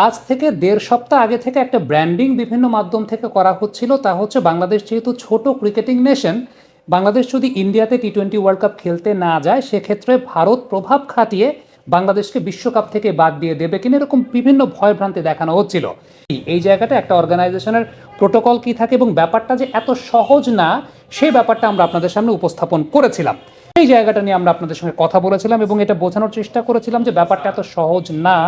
আজ থেকে ১.৫ সপ্তাহ আগে থেকে একটা ব্র্যান্ডিং বিভিন্ন মাধ্যম থেকে করা হচ্ছিল, তা হচ্ছে বাংলাদেশ যেহেতু ছোট ক্রিকেটিং নেশন, বাংলাদেশ যদি ইন্ডিয়াতে টি-20 ওয়ার্ল্ড কাপ খেলতে না যায় সেক্ষেত্রে ভারত প্রভাব খাটিয়ে বাংলাদেশকে বিশ্বকাপ থেকে বাদ দিয়ে দেবে কিনা এরকম বিভিন্ন ভয়ভ্রান্তি দেখানো হচ্ছিল। এই জায়গাটা একটা অর্গানাইজেশনের প্রোটোকল কি থাকে এবং ব্যাপারটা যে এত সহজ না সেই ব্যাপারটা আমরা আপনাদের সামনে উপস্থাপন করেছিলাম। এই জায়গাটা নিয়ে আমরা আপনাদের সঙ্গে কথা বলেছিলাম এবং এটা বোঝানোর চেষ্টা করেছিলাম যে ব্যাপারটা এত সহজ না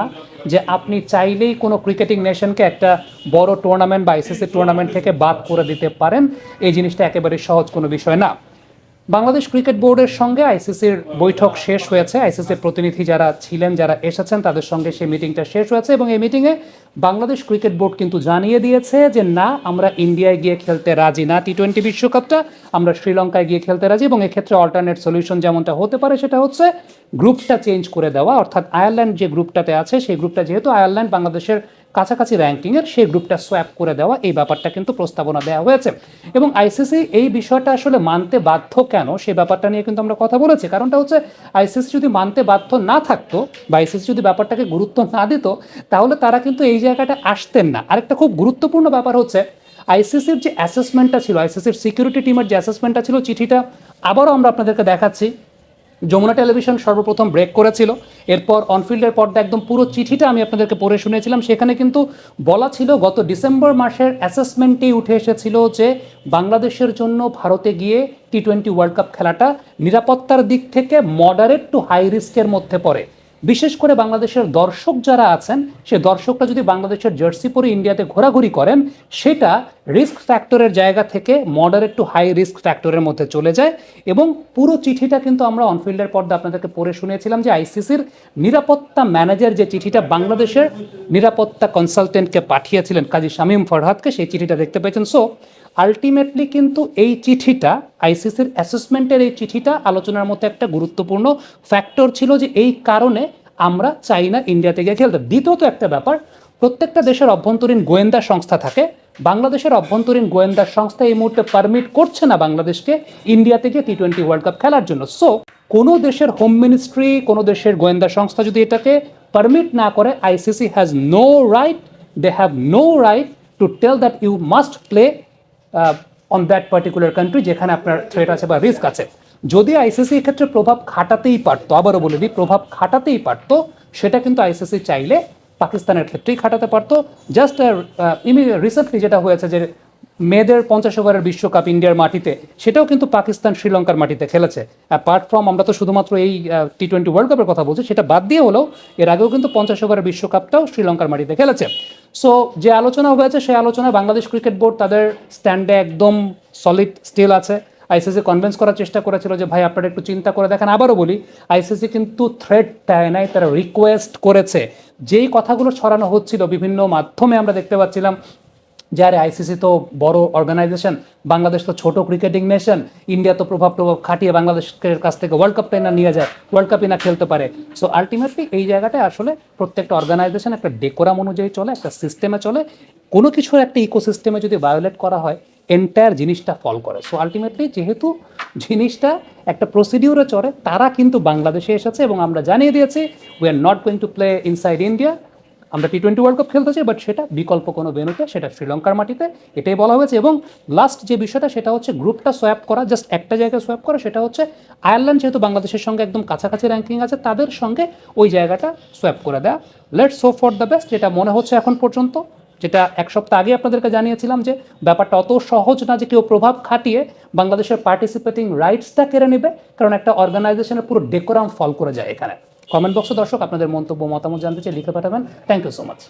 যে আপনি চাইলেই কোনো ক্রিকেটিং নেশনকে একটা বড় টুর্নামেন্ট বা আইসিসি টুর্নামেন্ট থেকে বাদ করে দিতে পারেন। এই জিনিসটা একেবারে সহজ কোনো বিষয় না। বাংলাদেশ ক্রিকেট বোর্ডের সঙ্গে আইসিসির বৈঠক শেষ হয়েছে। আইসিসির প্রতিনিধি যারা ছিলেন, যারা এসেছেন, তাদের সঙ্গে সেই মিটিংটা শেষ হয়েছে এবং এই মিটিংয়ে বাংলাদেশ ক্রিকেট বোর্ড কিন্তু জানিয়ে দিয়েছে যে না, আমরা ইন্ডিয়ায় গিয়ে খেলতে রাজি না টি-20 বিশ্বকাপটা, আমরা শ্রীলঙ্কায় গিয়ে খেলতে রাজি এবং এক্ষেত্রে অল্টারনেট সলিউশন যেমনটা হতে পারে সেটা হচ্ছে গ্রুপটা চেঞ্জ করে দেওয়া। অর্থাৎ আয়ারল্যান্ড যে গ্রুপটাতে আছে সেই গ্রুপটা, যেহেতু আয়ারল্যান্ড বাংলাদেশের কাছাকাছি র্যাঙ্কিংয়ের, সেই গ্রুপটা সোয়াপ করে দেওয়া, এই ব্যাপারটা কিন্তু প্রস্তাবনা দেওয়া হয়েছে এবং আইসিসি এই বিষয়টা আসলে মানতে বাধ্য কেন সেই ব্যাপারটা নিয়ে কিন্তু আমরা কথা বলেছি। কারণটা হচ্ছে আইসিসি যদি মানতে বাধ্য না থাকতো বা আইসিসি যদি ব্যাপারটাকে গুরুত্ব না দিত তাহলে তারা কিন্তু এই জায়গাটা আসতেন না। আরেকটা খুব গুরুত্বপূর্ণ ব্যাপার হচ্ছে আইসিসির যে অ্যাসেসমেন্টটা ছিল, আইসিসির সিকিউরিটি টিমের যে অ্যাসেসমেন্টটা ছিল, চিঠিটা আবারও আমরা আপনাদেরকে দেখাচ্ছি। যমুনা টেলিভিশন সর্বপ্রথম ব্রেক করেছিল, এরপর অনফিল্ডের পর্দা একদম পুরো চিঠিটা আমি আপনাদেরকে পড়ে শুনেছিলাম। সেখানে কিন্তু বলা ছিল গত ডিসেম্বর মাসের অ্যাসেসমেন্টেই উঠে এসেছিল যে বাংলাদেশের জন্য ভারতে গিয়ে টি-20 ওয়ার্ল্ড কাপ খেলাটা নিরাপত্তার দিক থেকে মডারেট টু হাই রিস্কের মধ্যে পড়ে। বিশেষ করে বাংলাদেশের দর্শক যারা আছেন, সে দর্শকরা যদি বাংলাদেশের জার্সি পরে ইন্ডিয়াতে ঘোরাঘুরি করেন সেটা রিস্ক ফ্যাক্টরের জায়গা থেকে মডারেট টু হাই রিস্ক ফ্যাক্টরের মধ্যে চলে যায়। এবং পুরো চিঠিটা কিন্তু আমরা অনফিল্ডের পর্দা আপনাদেরকে পড়ে শুনিয়েছিলাম যে আইসিসির নিরাপত্তা ম্যানেজার যে চিঠিটা বাংলাদেশের নিরাপত্তা কনসালটেন্টকে পাঠিয়েছিলেন কাজী শামীম ফরহাদকে, সেই চিঠিটা দেখতে পেয়েছেন। সো আলটিমেটলি কিন্তু এই চিঠিটা, আইসিসির অ্যাসেসমেন্টের এই চিঠিটা আলোচনার মধ্যে একটা গুরুত্বপূর্ণ ফ্যাক্টর ছিল যে এই কারণে আমরা চাই না ইন্ডিয়াতে গিয়ে খেলতে। দ্বিতীয়ত একটা ব্যাপার, প্রত্যেকটা দেশের অভ্যন্তরীণ গোয়েন্দা সংস্থা থাকে। বাংলাদেশের অভ্যন্তরীণ গোয়েন্দা সংস্থা এই মুহূর্তে পারমিট করছে না বাংলাদেশকে ইন্ডিয়াতে গিয়ে টি-20 ওয়ার্ল্ড কাপ খেলার জন্য। সো কোনো দেশের হোম মিনিস্ট্রি, কোনো দেশের গোয়েন্দা সংস্থা যদি এটাকে পারমিট না করে, ICC has no right, they have no right to tell that you must play on that particular country যেখানে আপনার থ্রেট আছে বা রিস্ক আছে। যদি আইসিসি এক্ষেত্রে প্রভাব খাটাতেই পারতো, আবারও বলে দিই, প্রভাব খাটাতেই পারতো, সেটা কিন্তু আইসিসি চাইলে পাকিস্তানের ক্ষেত্রেই খাটাতে পারতো। জাস্ট রিসেন্টলি যেটা হয়েছে যে মেয়েদের 50 ওভারের বিশ্বকাপ ইন্ডিয়ার মাটিতে, সেটাও কিন্তু পাকিস্তান শ্রীলঙ্কার মাটিতে খেলেছে। অ্যাপার্ট ফ্রম, আমরা তো শুধুমাত্র এই টি-20 ওয়ার্ল্ড কাপের কথা বলছি, সেটা বাদ দিয়ে হলেও এর আগেও কিন্তু 50 ওভারের বিশ্বকাপটাও শ্রীলঙ্কার মাটিতে খেলেছে। সো যে আলোচনা হয়েছে সেই আলোচনায় বাংলাদেশ ক্রিকেট বোর্ড তাদের স্ট্যান্ডে একদম সলিড স্টিল আছে। আইসিসি কনভিন্স করার চেষ্টা করেছিল যে ভাই আপনারা একটু চিন্তা করে দেখেন। আবারও বলি, আইসিসি কিন্তু থ্রেট দেয় নাই, তারা রিকোয়েস্ট করেছে। যেই কথাগুলো ছড়ানো হচ্ছিল বিভিন্ন মাধ্যমে আমরা দেখতে পাচ্ছিলাম যে আরে আইসিসি তো বড় অর্গানাইজেশন, বাংলাদেশ তো ছোট ক্রিকেটিং নেশন, ইন্ডিয়া তো প্রভাব খাটিয়ে বাংলাদেশের কাছ থেকে ওয়ার্ল্ড কাপটা না নিয়ে যায়, ওয়ার্ল্ড কাপই না খেলতে পারে। সো আলটিমেটলি এই জায়গাটায় আসলে প্রত্যেকটা অর্গানাইজেশন একটা ডেকোরাম অনুযায়ী চলে, একটা সিস্টেমে চলে। কোনো কিছুর একটা ইকোসিস্টেমে যদি ভায়োলেট করা হয় এন্টায়ার জিনিসটা ফল করে। সো আলটিমেটলি যেহেতু জিনিসটা একটা প্রসিডিউরে চলে, তারা কিন্তু বাংলাদেশে এসেছে এবং আমরা জানিয়ে দিয়েছি we are not going to play inside India. আমরা টি-20 ওয়ার্ল্ড কাপ খেলতে চাই, বাট সেটা বিকল্প কোনো ভেন্যুতে, সেটা শ্রীলঙ্কার মাটিতে, এটাই বলা হয়েছে। এবং লাস্ট যে বিষয়টা সেটা হচ্ছে গ্রুপটা সোয়াপ করা, জাস্ট একটা জায়গায় সোয়াপ করা, সেটা হচ্ছে আয়ারল্যান্ড যেহেতু বাংলাদেশের সঙ্গে একদম কাছাকাছি র্যাঙ্কিং আছে, তাদের সঙ্গে ওই জায়গাটা সোয়াপ করে দেওয়া। Let's hope for the best, যেটা মনে হচ্ছে এখন পর্যন্ত, যেটা এক সপ্তাহ আগে আপনাদেরকে জানিয়েছিলাম যে ব্যাপারটা অত সহজ না যে কেউ প্রভাব খাটিয়ে বাংলাদেশের পার্টিসিপেটিং রাইটসটা কেড়ে নেবে, কারণ একটা অর্গানাইজেশনের পুরো ডেকোরাম ফল করে যায় এখানে। কমেন্ট বক্সে দর্শক আপনাদের মন্তব্য মতামত জানতে চাই, লিখে পাঠাবেন। Thank you so much.